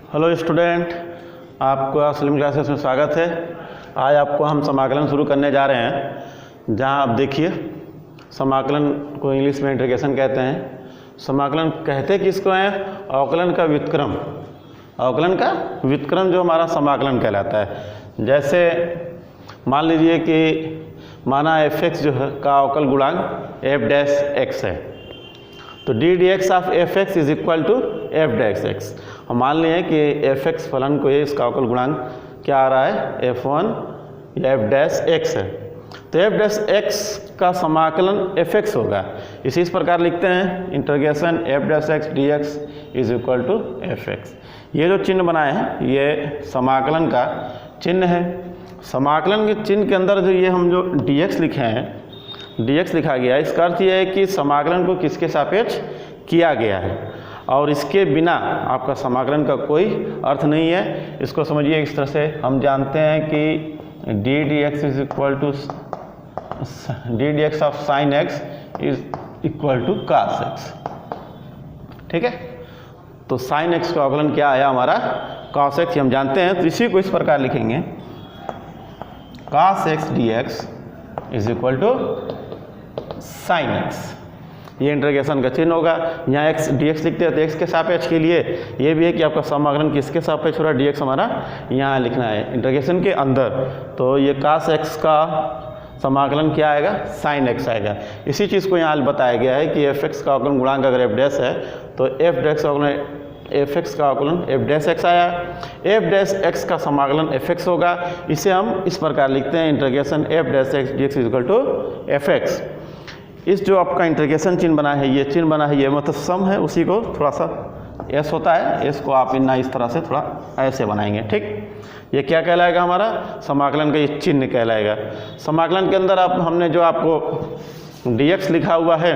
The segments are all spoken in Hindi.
हेलो स्टूडेंट, आपका स्लिम क्लासेस में स्वागत है। आज आपको हम समाकलन शुरू करने जा रहे हैं, जहां आप देखिए समाकलन को इंग्लिश में इंटीग्रेशन कहते हैं। समाकलन कहते किसको हैं? अवकलन का व्युत्क्रम। अवकलन का व्युत्क्रम जो हमारा समाकलन कहलाता है। जैसे मान लीजिए कि माना एफ एक्स जो है का अवकल गुणांक एफ डैश एक्स है, तो d d x of f x is equal to f dash x. हम मान लिए कि एफ एक्स फलन को ये इसका अवकल गुणांक क्या आ रहा है, एफ वन या एफ डैश एक्स है, तो एफ डैश एक्स का समाकलन एफ एक्स होगा। इस प्रकार लिखते हैं integration f dash x d x is equal to f x. ये जो चिन्ह बनाए हैं ये समाकलन का चिन्ह है। समाकलन के चिन्ह के अंदर जो ये हम जो डी एक्स लिखे हैं, डी एक्स लिखा गया है, इसका अर्थ यह है कि समाकलन को किसके सापेक्ष किया गया है, और इसके बिना आपका समाकलन का कोई अर्थ नहीं है। इसको समझिए इस तरह से, हम जानते हैं कि d d x is equal to d d x of sine x is equal to cos x. ठीक है, तो साइन एक्स का अवकलन क्या आया हमारा, कास एक्स हम जानते हैं, तो इसी को इस प्रकार लिखेंगे cos x d x is equal to sine x. ये इंटीग्रेशन का चिन्ह होगा। यहाँ एक्स डी एक्स लिखते हैं तो एक्स के सापेक्ष के लिए ये भी है कि आपका समाकलन किसके सापेक्ष हो रहा है, डी एक्स हमारा यहाँ लिखना है इंटीग्रेशन के अंदर। तो ये कास एक्स का समाकलन क्या आएगा, साइन एक्स आएगा। इसी चीज़ को यहाँ बताया गया है कि एफ एक्स का अवकलन गुणांक अगर एफ डैश है तो एफ डैश अवकलन एफ एक्स का अवकलन एफ डैश एक्स आया, एफ डैश एक्स का समाकलन एफ एक्स होगा। इसे हम इस प्रकार लिखते हैं integration f dash x d x is equal to f x. इस जो आपका इंटीग्रेशन चिन्ह बना है, ये चिन्ह बना है, ये मतलब सम है, उसी को थोड़ा सा एस होता है, एस को आप इतना इस तरह से थोड़ा ऐसे बनाएंगे। ठीक, ये क्या कहलाएगा हमारा, समाकलन का ये चिन्ह कहलाएगा। समाकलन के अंदर आप हमने जो आपको डी एक्स लिखा हुआ है,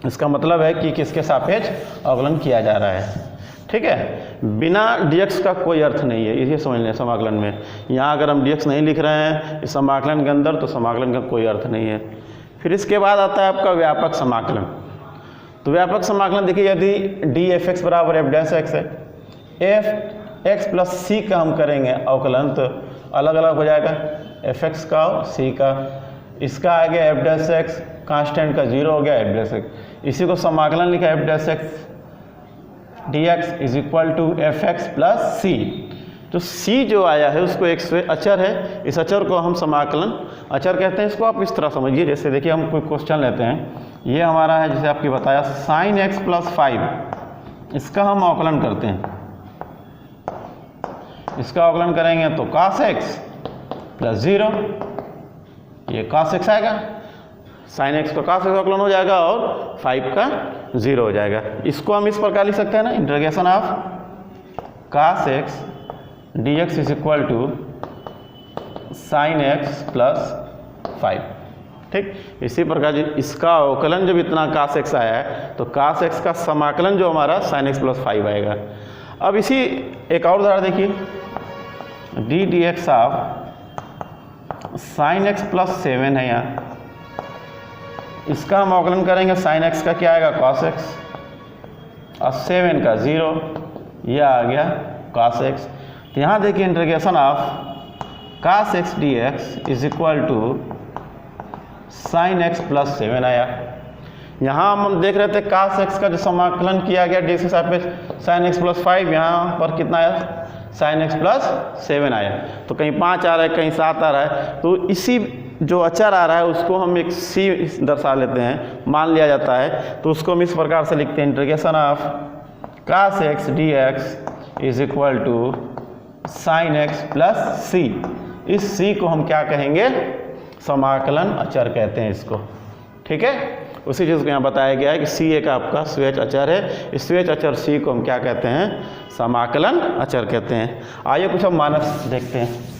इसका मतलब है कि किसके सापेक्ष अवकलन किया जा रहा है। ठीक है, बिना dx का कोई अर्थ नहीं है, इसे समझ लें समाकलन में। यहाँ अगर हम dx नहीं लिख रहे हैं इस समाकलन के अंदर तो समाकलन का कोई अर्थ नहीं है। फिर इसके बाद आता है आपका व्यापक समाकलन। तो व्यापक समाकलन देखिए, यदि डी एफ एक्स बराबर एफ डैश एक्स है, एफ एक्स प्लस सी का हम करेंगे अवकलन तो अलग अलग हो जाएगा, एफ एक्स का और सी का। इसका आ गया एफ डैश एक्स, कांस्टेंट का 0 हो गया एफ डैश एक्स। इसी को समाकलन लिखा f dash x d x is equal to f x plus c. तो सी जो आया है उसको एक अचर है, इस अचर को हम समाकलन अचर कहते हैं। इसको आप इस तरह समझिए, जैसे देखिए हम कोई क्वेश्चन लेते हैं, ये हमारा है जैसे आपकी बताया साइन एक्स प्लस 5, इसका हम अवकलन करते हैं। इसका अवकलन करेंगे तो कास एक्स प्लस 0, ये कास एक्स आएगा, साइन एक्स का कास एक्स अवकलन हो जाएगा और 5 का 0 हो जाएगा। इसको हम इस प्रकार लिख सकते हैं ना, integration of cos x d x is equal to sine x plus 5। ठीक, इसी प्रकार इसका अवकलन जब इतना कास एक्स आया है तो कास एक्स का समाकलन जो हमारा साइन एक्स प्लस 5 आएगा। अब इसी एक और उदाहरण देखिए, D d x of sine x plus 7 है यहाँ, इसका हम अवकलन करेंगे, साइन एक्स का क्या आएगा कॉस एक्स और 7 का 0, यह आ गया कॉस एक्स। तो यहाँ देखिए integration of cos x d x is equal to sine x plus 7 आया। यहाँ हम देख रहे थे कास एक्स का जो समाकलन किया गया डी एक्स के सापेक्ष साइन एक्स प्लस 5, यहाँ पर कितना आया, साइन एक्स प्लस 7 आया। तो कहीं 5 आ रहा है, कहीं 7 आ रहा है, तो इसी जो अचर आ रहा है उसको हम एक सी दर्शा लेते हैं, मान लिया जाता है। तो उसको हम इस प्रकार से लिखते हैं integration of cos x d x is equal to sine x plus सी। इस सी को हम क्या कहेंगे, समाकलन अचर कहते हैं इसको। ठीक है, उसी चीज़ को यहाँ बताया गया है कि सी एक आपका स्वेच अचर है, इस स्वेच अचर सी को हम क्या कहते हैं, समाकलन अचर कहते हैं। आइए कुछ हम मानक देखते हैं।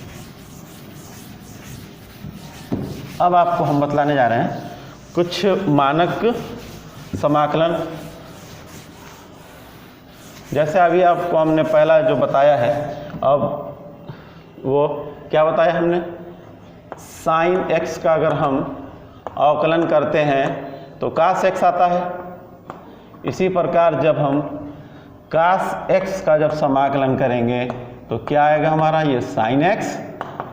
अब आपको हम बतलाने जा रहे हैं कुछ मानक समाकलन। जैसे अभी आपको हमने पहला जो बताया है, अब वो क्या बताया हमने, साइन एक्स का अगर हम अवकलन करते हैं तो कास एक्स आता है। इसी प्रकार जब हम cos x का जब समाकलन करेंगे तो क्या आएगा हमारा, ये sin x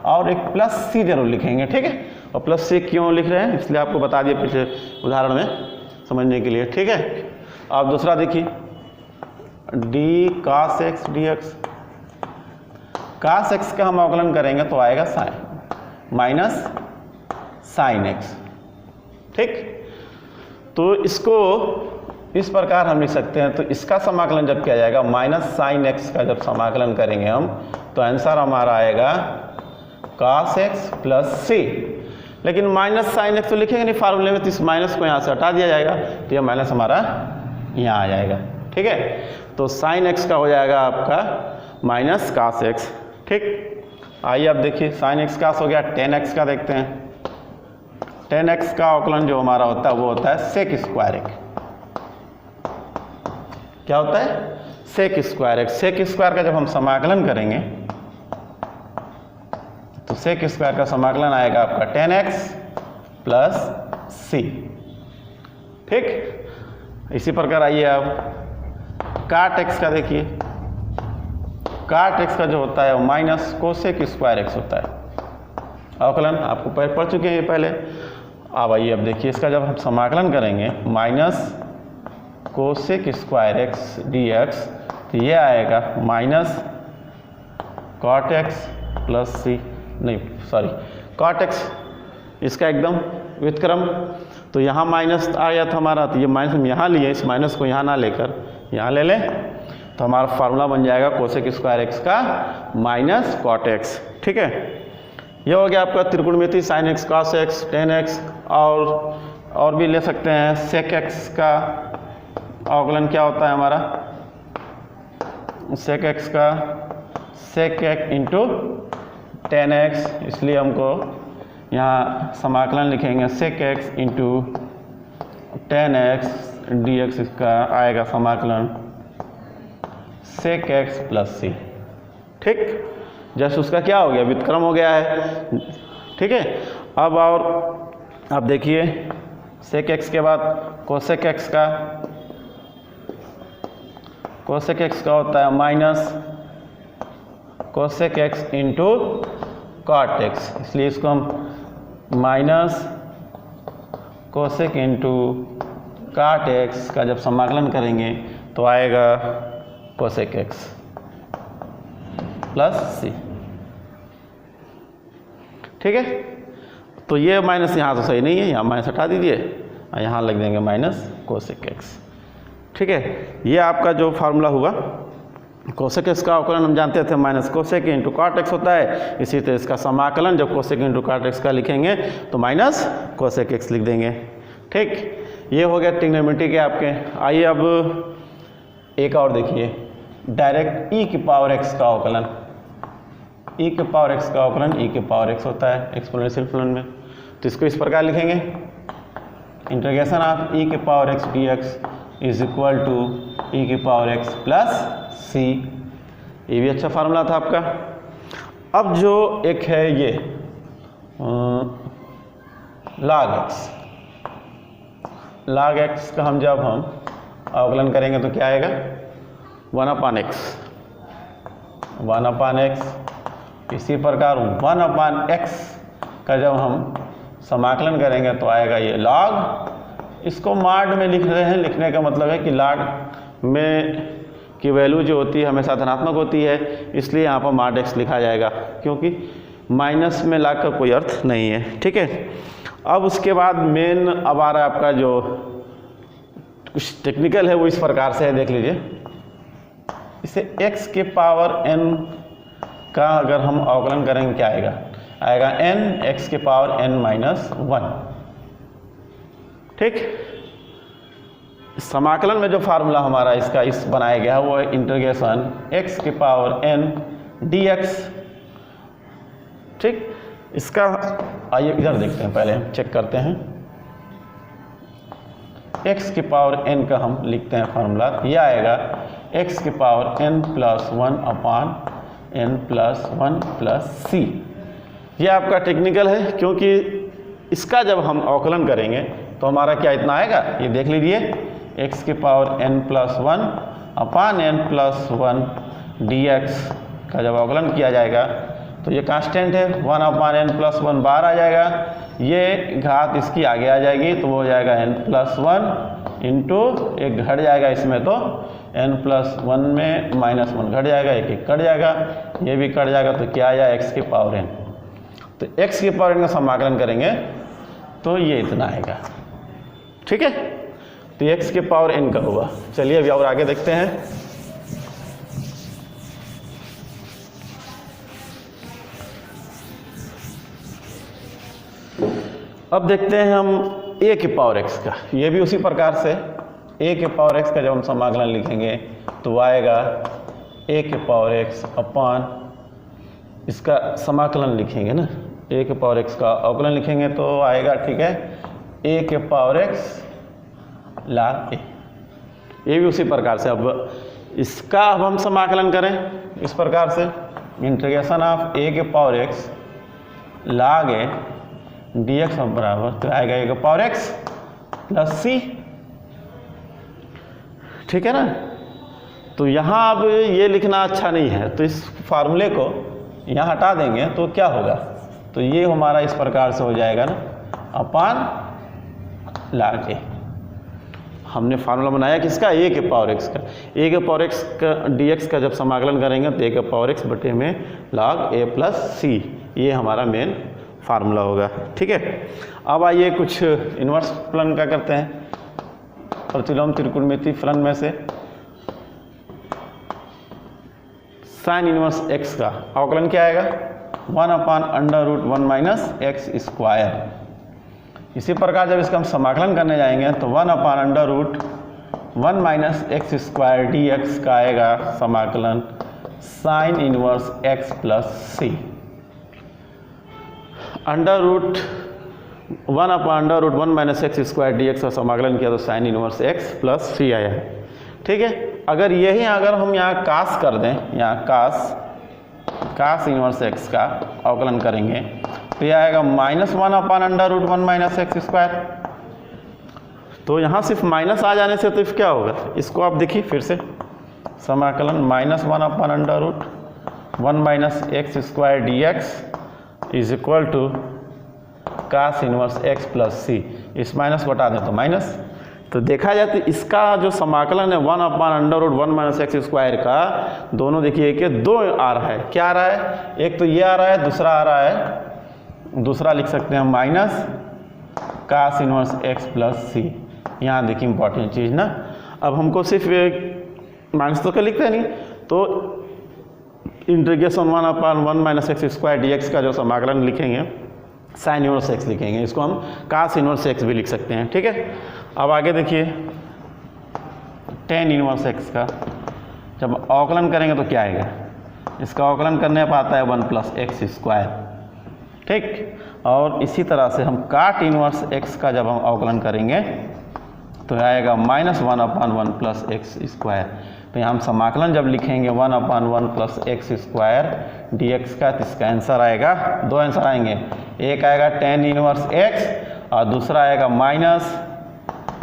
और एक प्लस सी जरूर लिखेंगे, ठीक है। और प्लस सी क्यों लिख रहे हैं इसलिए आपको बता दिया पिछले उदाहरण में समझने के लिए, ठीक है। अब दूसरा देखिए D cos x dx, cos x का हम अवकलन करेंगे तो आएगा साइन माइनस साइन x, ठीक। तो इसको इस प्रकार हम लिख सकते हैं। तो इसका समाकलन जब किया जाएगा माइनस साइन x का जब समाकलन करेंगे हम तो आंसर हमारा आएगा cos x प्लस सी। लेकिन माइनस साइन x तो लिखेंगे नहीं फार्मूले में, तो इस माइनस को यहाँ से हटा दिया जाएगा तो यह माइनस हमारा यहाँ आ जाएगा, ठीक है। तो साइन x का हो जाएगा आपका माइनस cos x, ठीक। आइए अब देखिए साइन x का हो गया, टेन x का देखते हैं। टेन x का अवकलन जो हमारा होता है वो होता है सेक स्क्वायर x। क्या होता है, sec square x। Sec square का जब हम समाकलन करेंगे तो सेक स्क्वायर का समाकलन आएगा आपका टेन x प्लस सी, ठीक। इसी प्रकार आइए अब काट x का देखिए, काट x का जो होता है वो माइनस कोसेक स्क्वायर x होता है। अवकलन आपको पढ़ चुके हैं पहले। अब आइए अब देखिए इसका जब हम समाकलन करेंगे minus cosec square x dx तो ये आएगा माइनस कॉट x प्लस सी, नहीं सॉरी कॉट x, इसका एकदम व्युत्क्रम। तो यहाँ माइनस आ गया था हमारा, तो ये माइनस हम यहाँ लिए, इस माइनस को यहाँ ना लेकर यहाँ ले लें तो हमारा फार्मूला बन जाएगा कोसेक स्क्वायर x का माइनस कॉट x, ठीक है। ये हो गया आपका त्रिकोणमिति sine x cos x tan x, और भी ले सकते हैं। सेक x का अवकलन क्या होता है हमारा, सेक x का सेक x इंटू टेन x, इसलिए हमको यहाँ समाकलन लिखेंगे सेक x into ten x dx, इसका आएगा समाकलन सेक x प्लस सी, ठीक। जैसे उसका क्या हो गया, व्युत्क्रम हो गया है, ठीक है। अब और आप देखिए सेक x के बाद कोसेक x का, कोसेक x का होता है minus cosec x into cot x, इसलिए इसको हम minus cosec into cot x का जब समाकलन करेंगे तो आएगा कोसेक x प्लस सी, ठीक है। तो ये माइनस यहाँ तो सही नहीं है, यहाँ माइनस हटा दीजिए और यहाँ लग देंगे माइनस कोसेक x, ठीक है। ये आपका जो फार्मूला हुआ कोसेक x का अवकलन हम जानते थे minus cosec into cot x होता है, इसी तरह इसका समाकलन जब कोसेक इंटू कॉट x का लिखेंगे तो माइनस कोसेक x लिख देंगे, ठीक। ये हो गया ट्रिग्नोमेट्री के आपके। आइए अब एक और देखिए डायरेक्ट e की पावर x का अवकलन। e के पावर x का अवकलन e के पावर x होता है एक्सपोनेंशियल फलन में, तो इसको इस प्रकार लिखेंगे इंटीग्रेशन ऑफ e के power x dx is equal to e के पावर x प्लस सी। ये भी अच्छा फार्मूला था आपका। अब जो एक है ये log x, log x का हम जब हम अवकलन करेंगे तो क्या आएगा 1/x, 1/x। इसी प्रकार 1/x का जब हम समाकलन करेंगे तो आएगा ये log, इसको माड में लिख रहे हैं, लिखने का मतलब है कि log में की वैल्यू जो होती है हमेशा धनात्मक होती है, इसलिए यहाँ पर माड x लिखा जाएगा, क्योंकि माइनस में log का कोई अर्थ नहीं है, ठीक है। अब उसके बाद मेन अब आ रहा है आपका जो कुछ टेक्निकल है वो इस प्रकार से है, देख लीजिए। इसे x के पावर n का अगर हम अवकलन करेंगे क्या आएगा, आएगा n x के पावर n माइनस 1, ठीक। समाकलन में जो फार्मूला हमारा इसका इस बनाया गया है वो है इंटीग्रेशन x के पावर n dx, ठीक। इसका आइए इधर देखते हैं, पहले हम चेक करते हैं। x के पावर n का हम लिखते हैं फार्मूला, यह आएगा x के power n plus 1/n plus 1 plus सी। यह आपका टेक्निकल है, क्योंकि इसका जब हम अवकलन करेंगे तो हमारा क्या इतना आएगा, ये देख लीजिए x के power n plus 1 upon n plus 1 dx का जब अवकलन किया जाएगा तो ये कांस्टेंट है, 1 अपान n प्लस 1 बाहर आ जाएगा, ये घात इसकी आगे आ जाएगी तो वो हो जाएगा n प्लस 1 इंटू एक घट जाएगा इसमें तो n प्लस 1 में माइनस 1 घट जाएगा, एक एक कट जाएगा, ये भी कट जाएगा तो क्या आ जाए x की पावर n। तो x की पावर n का समाकलन करेंगे तो ये इतना आएगा। ठीक है, तो x की पावर n का होगा। चलिए अभी और आगे देखते हैं। अब देखते हैं हम a की पावर x का, ये भी उसी प्रकार से a की पावर x का जब हम समाकलन लिखेंगे तो आएगा a की पावर x अपान, इसका समाकलन लिखेंगे ना, a की पावर x का अवकलन लिखेंगे तो आएगा, ठीक है, a की पावर x log a। ये भी उसी प्रकार से, अब इसका अब हम समाकलन करें इस प्रकार से, इंटीग्रेशन ऑफ a की power x log a dx बराबर तो आएगा a की पावर x प्लस c। ठीक है ना, तो यहाँ अब ये लिखना अच्छा नहीं है तो इस फार्मूले को यहाँ हटा देंगे तो क्या होगा, तो ये हमारा इस प्रकार से हो जाएगा ना, अपान log a। हमने फार्मूला बनाया किसका, a के पावर x का, a के पावर x का dx का जब समाकलन करेंगे तो a के पावर x बटे में log a प्लस c, ये हमारा मेन फार्मूला होगा। ठीक है, अब आइए कुछ इन्वर्स फलन का करते हैं। प्रतिलोम त्रिकोणमिति फलन में से साइन इनवर्स x का अवकलन क्या आएगा, 1 upon under root 1 minus x square. इसी प्रकार जब इसका हम समाकलन करने जाएंगे तो 1 upon under root 1 minus x square dx का आएगा समाकलन sine inverse x plus c. Under root 1 upon under root 1 minus x square dx का समाकलन किया तो sine inverse x plus c आया है। ठीक है, अगर यही अगर हम यहाँ कास कर दें, यहाँ कास इनवर्स x का अवकलन करेंगे तो यह आएगा -1 upon under root 1 minus x square. तो यहाँ सिर्फ माइनस आ जाने से तो क्या होगा, इसको आप देखिए फिर से, समाकलन -1 upon under root 1 minus x square dx is equal to cos inverse x plus सी। इस माइनस को हटा दें तो माइनस, तो देखा जाए तो इसका जो समाकलन है 1 upon under root 1 minus x square का, दोनों देखिए कि दो आ रहा है, क्या आ रहा है, एक तो ये आ रहा है, दूसरा आ रहा है, दूसरा लिख सकते हैं minus cos inverse x plus c. यहाँ देखिए इंपॉर्टेंट चीज़ ना, अब हमको सिर्फ माइनस तो क्या लिखते हैं नहीं, तो integration 1 upon 1 minus x square dx का जो समाकलन लिखेंगे साइन इनवर्स x लिखेंगे, इसको हम कास इनवर्स x भी लिख सकते हैं। ठीक है, अब आगे देखिए टेन इनवर्स x का जब अवकलन करेंगे तो क्या आएगा, इसका अवकलन करने पर आता है 1 प्लस एक्स स्क्वायर। ठीक, और इसी तरह से हम काट इनवर्स x का जब हम अवकलन करेंगे तो आएगा -1 अपान 1 प्लस एक्स स्क्वायर। तो यहाँ हम समाकलन जब लिखेंगे 1 upon 1 plus x square dx का, तो इसका आंसर आएगा, दो आंसर आएंगे, एक आएगा टेन इनवर्स x और दूसरा आएगा माइनस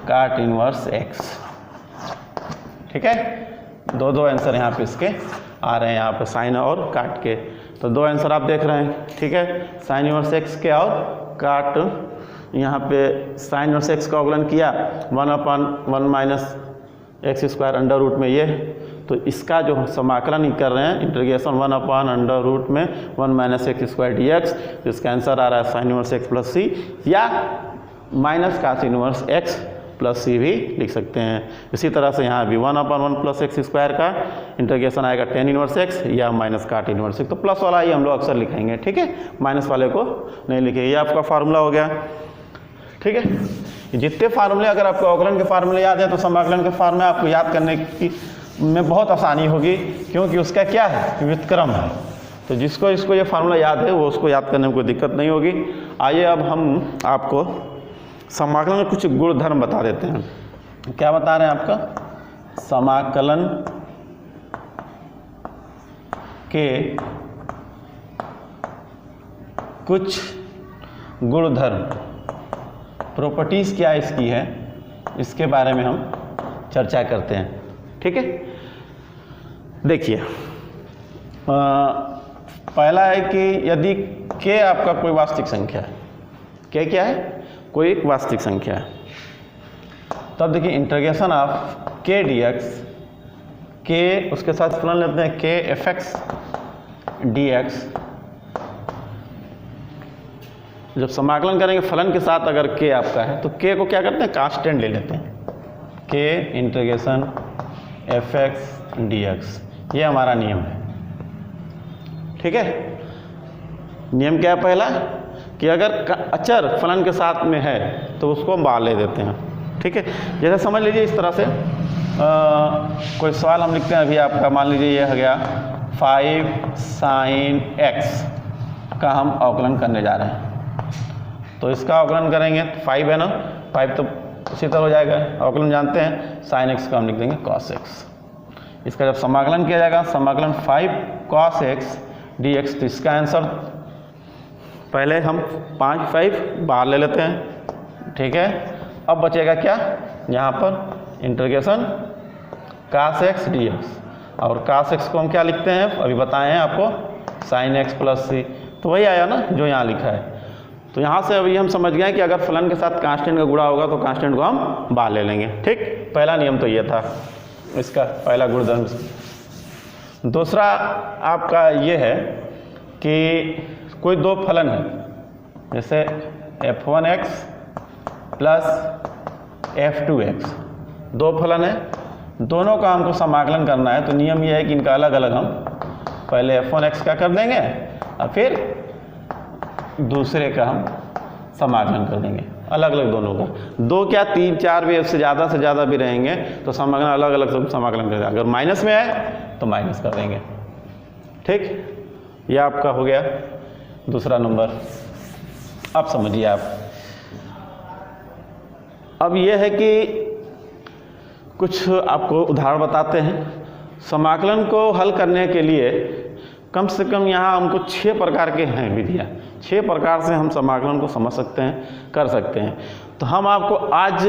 काट इनवर्स x। ठीक है, दो आंसर यहाँ पे इसके आ रहे हैं, यहाँ पे साइन और काट के, तो दो आंसर आप देख रहे हैं। ठीक है, साइन इनवर्स x के और काट, यहाँ पे साइन इनवर्स x का अवकलन किया 1 upon 1 minus x square under root में ये, तो इसका जो समाकलन कर रहे हैं इंटीग्रेशन 1 अपान अंडर रूट में 1 माइनस एक्स स्क्वायर dx, तो इसका आंसर आ रहा है sine inverse x plus c या minus cos inverse x plus c भी लिख सकते हैं। इसी तरह से यहाँ भी 1 अपान 1 प्लस एक्स स्क्वायर का इंटीग्रेशन आएगा टेन इनवर्स x या माइनस काट इनवर्स x, तो प्लस वाला ही हम लोग अक्सर लिखेंगे। ठीक है, माइनस वाले को नहीं लिखेंगे। ये आपका फार्मूला हो गया। ठीक है, जितने फार्मूले अगर आपको अवकलन के फार्मूले याद है तो समाकलन के फार्मूले आपको याद करने की में बहुत आसानी होगी, क्योंकि उसका क्या है, व्युत्क्रम है। तो जिसको इसको ये फार्मूला याद है वो उसको याद करने में कोई दिक्कत नहीं होगी। आइए अब हम आपको समाकलन में कुछ गुणधर्म बता देते हैं। क्या बता रहे हैं आपका, समाकलन के कुछ गुणधर्म, प्रॉपर्टीज़ क्या इसकी है, इसके बारे में हम चर्चा करते हैं। ठीक है, देखिए पहला है कि यदि k आपका कोई वास्तविक संख्या है, k क्या है, कोई एक वास्तविक संख्या है, तब देखिए integration of k dx, k उसके साथ फलन लेते हैं k fx dx। जब समाकलन करेंगे फलन के साथ अगर k आपका है तो k को क्या करते हैं, कांस्टेंट ले लेते हैं, k इंटीग्रेशन fx dx, ये हमारा नियम है। ठीक है, नियम क्या है पहला कि अगर अचर फलन के साथ में है तो उसको हम बाहर ले देते हैं। ठीक है, जैसे समझ लीजिए इस तरह से कोई सवाल हम लिखते हैं अभी आपका, मान लीजिए ये हो गया 5 sin x का हम अवकलन करने जा रहे हैं। तो इसका अवकलन करेंगे, 5 है ना, 5 तो उसी तरह हो जाएगा, अवकलन जानते हैं, sin x का हम लिख देंगे cos x। इसका जब समाकलन किया जाएगा, समाकलन 5 cos x dx, तो इसका आंसर पहले हम 5 बाहर ले लेते हैं। ठीक है, अब बचेगा क्या, यहाँ पर इंटीग्रेशन cos x dx, और cos x को हम क्या लिखते हैं, अभी बताए हैं आपको, sin x प्लस c, तो वही आया ना जो यहाँ लिखा है। तो यहाँ से अभी हम समझ गए कि अगर फलन के साथ कांस्टेंट का गुणा होगा तो कांस्टेंट को हम बाहर ले लेंगे। ठीक, पहला नियम तो ये था, इसका पहला गुणधर्म। दूसरा आपका ये है कि कोई दो फलन है, जैसे f1x प्लस f2x, दो फलन है, दोनों का हमको समाकलन करना है। तो नियम ये है कि इनका अलग अलग हम पहले f1x का कर देंगे और फिर दूसरे का हम समाकलन कर देंगे, अलग अलग दोनों का। दो क्या 3 4 भी से ज़्यादा भी रहेंगे तो समाकलन अलग अलग समाकलन करेंगे। अगर माइनस में आए तो माइनस कर देंगे। ठीक, यह आपका हो गया दूसरा नंबर। अब समझिए आप, अब यह है कि कुछ आपको उदाहरण बताते हैं। समाकलन को हल करने के लिए कम से कम यहाँ हमको 6 प्रकार के हैं विधियाँ, 6 प्रकार से हम समाकलन को समझ सकते हैं, कर सकते हैं। तो हम आपको आज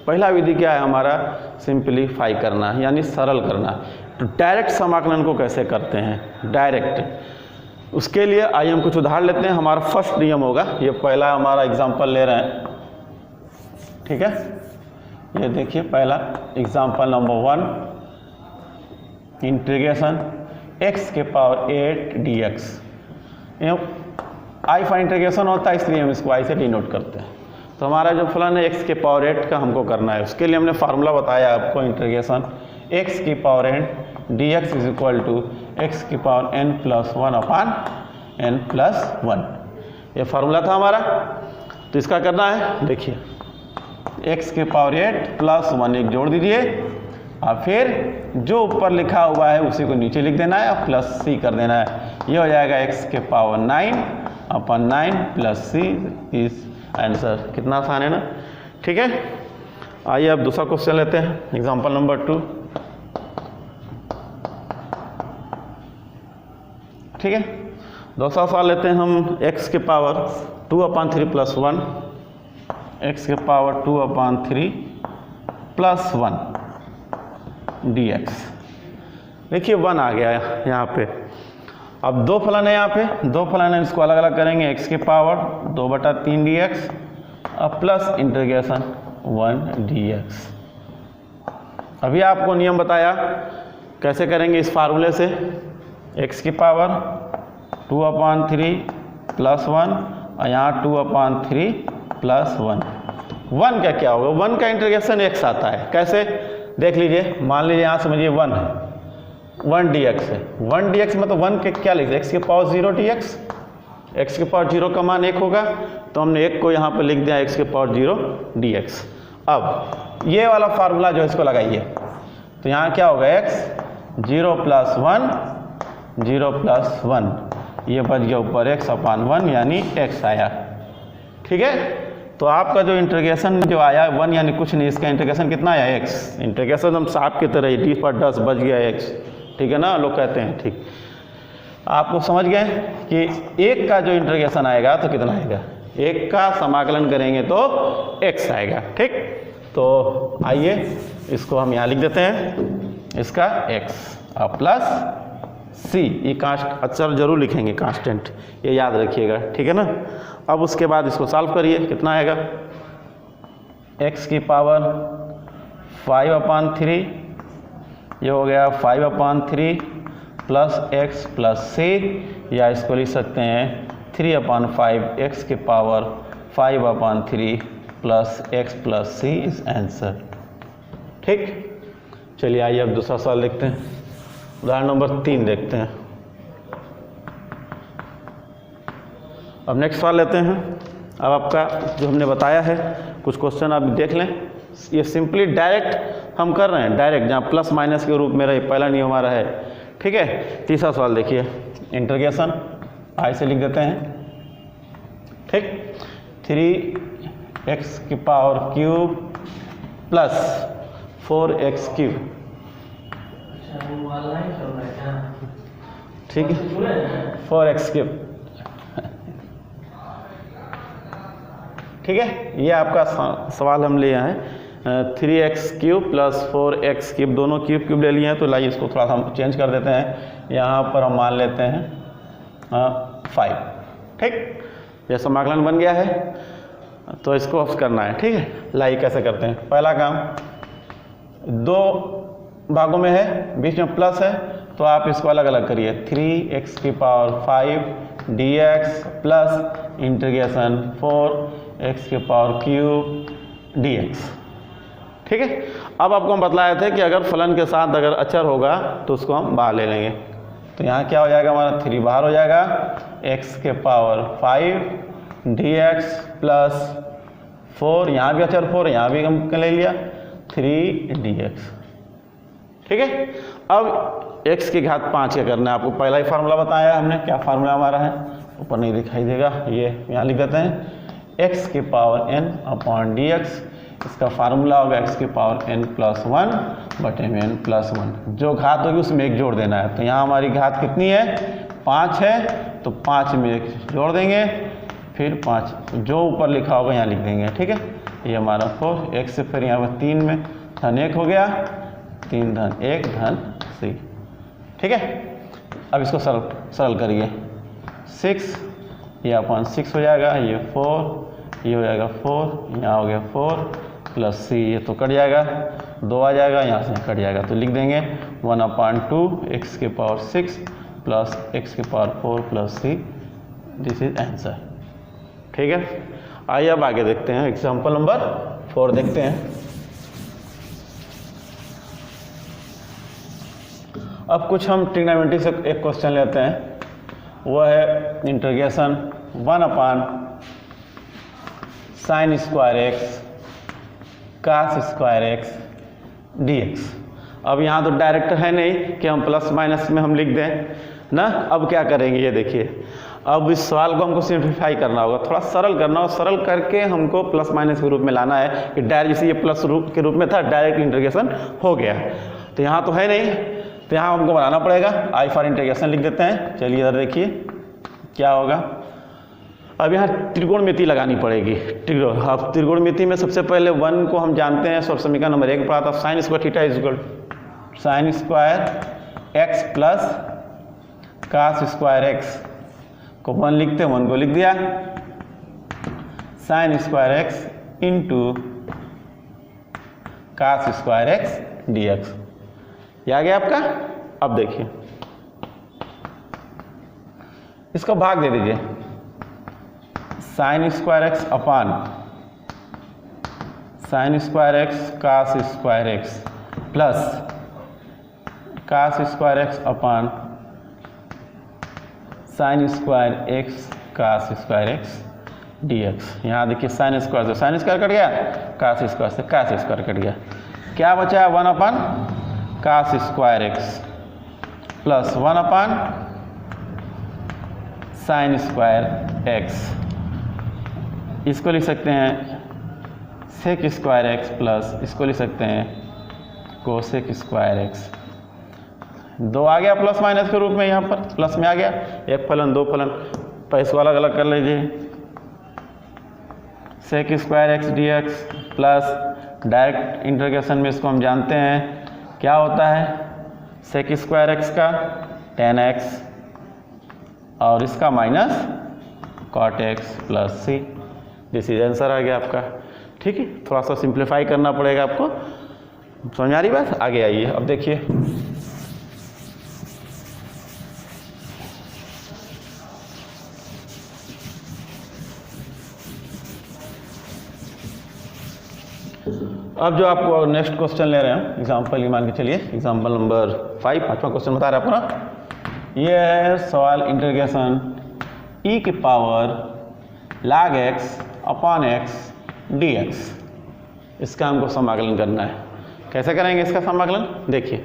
पहला विधि क्या है हमारा, सिंपलीफाई करना, यानी सरल करना। तो डायरेक्ट समाकलन को कैसे करते हैं, डायरेक्ट, उसके लिए आइए हम कुछ उदाहरण लेते हैं। हमारा फर्स्ट नियम होगा, ये पहला हमारा एग्जाम्पल ले रहे हैं। ठीक है, ये देखिए पहला एग्जाम्पल नंबर 1, इंटीग्रेशन x के power 8 dx। I for integration होता है, इसलिए हम इसको आई से डिनोट करते हैं। तो हमारा जो फलन है x के पावर 8 का हमको करना है, उसके लिए हमने फार्मूला बताया आपको, इंटीग्रेशन x की power n dx is equal to x की power n plus 1 upon n plus 1, ये फार्मूला था हमारा। तो इसका करना है, देखिए x के पावर 8 प्लस 1 एक जोड़ दीजिए और फिर जो ऊपर लिखा हुआ है उसी को नीचे लिख देना है और प्लस c कर देना है। ये हो जाएगा x के पावर 9 अपन 9 प्लस c इस आंसर। कितना आसान है ना। ठीक है, आइए अब दूसरा क्वेश्चन लेते हैं, एग्जांपल नंबर 2। ठीक है, दूसरा सवाल लेते हैं हम, x के पावर 2/3 प्लस 1, x के पावर 2/3 प्लस 1 dx। देखिए 1 आ गया यहाँ पे। अब दो फलन है, यहाँ पे दो फलन है, इसको अलग अलग करेंगे, x के पावर 2/3 dx और प्लस इंटीग्रेशन 1 dx। अभी आपको नियम बताया कैसे करेंगे इस फार्मूले से, x की पावर 2/3 प्लस 1 और यहाँ 2/3 प्लस 1। 1 का क्या होगा, 1 का इंटीग्रेशन x आता है, कैसे देख लीजिए। मान लीजिए यहाँ समझिए 1 है, 1 dx है, 1 dx मतलब 1 के क्या लिखते हैं, x के पावर 0 dx, x के पावर 0 का मान 1 होगा, तो हमने 1 को यहाँ पर लिख दिया x के पावर 0 dx। अब ये वाला फार्मूला जो है इसको लगाइए, तो यहाँ क्या होगा, x 0 प्लस 1 0 प्लस 1, ये बच गया ऊपर x अपान 1 यानी x आया। ठीक है, तो आपका जो इंटीग्रेशन जो आया 1 यानी कुछ नहीं, इसका इंटीग्रेशन कितना आया x, इंटीग्रेशन हम सांप की तरह d पर 10 बच गया x। ठीक है ना, लोग कहते हैं। ठीक, आपको समझ गए कि 1 का जो इंटीग्रेशन आएगा तो कितना आएगा, 1 का समाकलन करेंगे तो x आएगा। ठीक, तो आइए इसको हम यहाँ लिख देते हैं, इसका x और प्लस c, ये कांस्ट अक्षर जरूर लिखेंगे कांस्टेंट, ये याद रखिएगा, ठीक है ना। अब उसके बाद इसको सॉल्व करिए, कितना आएगा, x की पावर 5/3, ये हो गया 5/3 प्लस x प्लस c, या इसको लिख सकते हैं 3/5 x की power 5/3 plus x plus c is answer. ठीक, चलिए आइए अब दूसरा सवाल देखते हैं। उदाहरण नंबर 3 देखते हैं। अब नेक्स्ट सवाल लेते हैं। अब आपका जो हमने बताया है कुछ क्वेश्चन आप देख लें, ये सिंपली डायरेक्ट हम कर रहे हैं, डायरेक्ट जहाँ प्लस माइनस के रूप में रहे, पहला नियम हमारा है, ठीक है। तीसरा सवाल देखिए, इंटीग्रेशन आई से लिख देते हैं, ठीक, 3x की power cube plus 4x cube, ठीक है, 4x क्यूब, ठीक है। ये आपका सवाल हम लिए हैं 3x cube plus 4x cube, दोनों क्यूब क्यूब ले लिए हैं, तो लाइए इसको थोड़ा सा हम चेंज कर देते हैं। यहाँ पर हम मान लेते हैं 5, ठीक। ये समाकलन बन गया है, तो इसको ऑफ करना है, ठीक है। लाइए कैसे करते हैं। पहला काम, 2 भागों में है, बीच में प्लस है, तो आप इसको अलग अलग करिए। 3x की power 5 dx plus integration 4x की पावर क्यूब dx, ठीक है। अब आपको हम बतलाए थे कि अगर फलन के साथ अगर अचर होगा तो उसको हम बाहर ले लेंगे। तो यहाँ क्या हो जाएगा, हमारा 3 बाहर हो जाएगा, x के पावर 5 dx प्लस 4, यहाँ भी अचर 4, यहाँ भी हम ले लिया 3 dx, ठीक है। अब x की घात 5 क्या करना है, आपको पहला ही फार्मूला बताया हमने, क्या फार्मूला हमारा है, ऊपर नहीं दिखाई देगा, ये यहाँ लिख देते हैं, x की पावर n/dx, इसका फार्मूला होगा x की पावर n+1/n+1, जो घात होगी उसमें 1 जोड़ देना है। तो यहाँ हमारी घात कितनी है, 5 है, तो 5 में 1 जोड़ देंगे, फिर 5 जो ऊपर लिखा होगा यहाँ लिख देंगे, ठीक है। ये हमारा 4 x से फिर यहाँ पर 3 में धन 1 हो गया, 3 धन 1 धन c, ठीक है। अब इसको सरल करिए, 6 ये अपन 6 हो जाएगा, ये 4, ये हो जाएगा 4, यहाँ हो गया 4 प्लस c, ये तो कट जाएगा, 2 आ जाएगा, यहाँ से कट जाएगा, तो लिख देंगे 1/2 x की पावर 6 प्लस x की power 4 plus c, this is answer, ठीक है। आइए अब आगे देखते हैं, एग्जाम्पल नंबर 4 देखते हैं। अब कुछ हम ट्रिग्नोमेट्री से एक क्वेश्चन लेते हैं, वह है integration 1/sin² x cos² x dx। अब यहाँ तो डायरेक्ट है नहीं कि हम प्लस माइनस में हम लिख दें ना। अब क्या करेंगे, ये देखिए, अब इस सवाल को हमको सिंप्लीफाई करना होगा, थोड़ा सरल करना होगा, सरल करके हमको प्लस माइनस के रूप में लाना है कि डायरेक्ट, जैसे ये प्लस रूप के रूप में था, डायरेक्ट इंटीग्रेशन हो गया। तो यहाँ तो है नहीं, तो यहाँ हमको बनाना पड़ेगा, आई फॉर इंटीग्रेशन लिख देते हैं। चलिए इधर देखिए क्या होगा। अब यहाँ त्रिकोणमिति लगानी पड़ेगी। अब त्रिकोणमिति में सबसे पहले 1 को हम जानते हैं, समीकरण नंबर 1 पढ़ा था, sin² theta equal sin² x plus cos² x को 1 लिखते हैं, 1 को लिख दिया, sin² x into cos² x dx, ये आ गया आपका। अब देखिए इसको भाग दे दीजिए, sin² x अपान sin² x cos² x plus cos² x अपान sin² x cos² x dx। यहाँ देखिए sin² से sin² कट गया, cos² से cos² कट गया, क्या बचा है 1/cos² x plus 1/sin² x, इसको लिख सकते हैं sec² x प्लस इसको लिख सकते हैं cosec² x। 2 आ गया प्लस माइनस के रूप में, यहाँ पर प्लस में आ गया, एक फलन 2 फलन, पर इसको अलग अलग कर लीजिए, sec² x dx plus direct integration में इसको हम जानते हैं क्या होता है, सेक स्क्वायर एक्स का टेन एक्स और इसका minus cot x plus c. This is answer आ गया आपका। ठीक है, थोड़ा सा सिंप्लीफाई करना पड़ेगा आपको। समझ आ रही बात? आगे आइए, अब देखिए अब जो आपको नेक्स्ट क्वेश्चन ले रहे हैं एग्जाम्पल, ये मान के चलिए एग्जाम्पल नंबर 5, 5वां क्वेश्चन बता रहा है पूरा। ये है सवाल इंटीग्रेशन e की power log x upon x dx। इसका हमको समाकलन करना है। कैसे करेंगे इसका समाकलन? देखिए,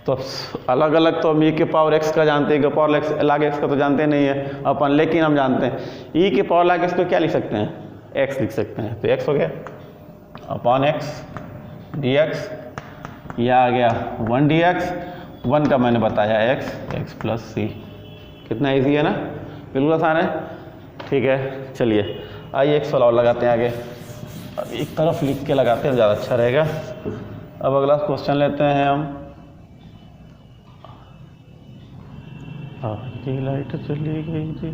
तो अलग अलग तो हम e की पावर x का जानते हैं, पावर log x का तो जानते नहीं है अपन, लेकिन हम जानते हैं e की पावर log x को क्या लिख सकते हैं? x लिख सकते हैं। तो x हो गया अपॉन x dx, यह आ गया 1 dx, 1 का मैंने बताया x प्लस सी। कितना इजी है ना, बिल्कुल आसान है। ठीक है, चलिए आइए एक सवाल और लगाते हैं आगे। अब एक तरफ लिख के लगाते हैं, ज़्यादा अच्छा रहेगा। अब अगला क्वेश्चन लेते हैं हम। लाइट चली गई थी।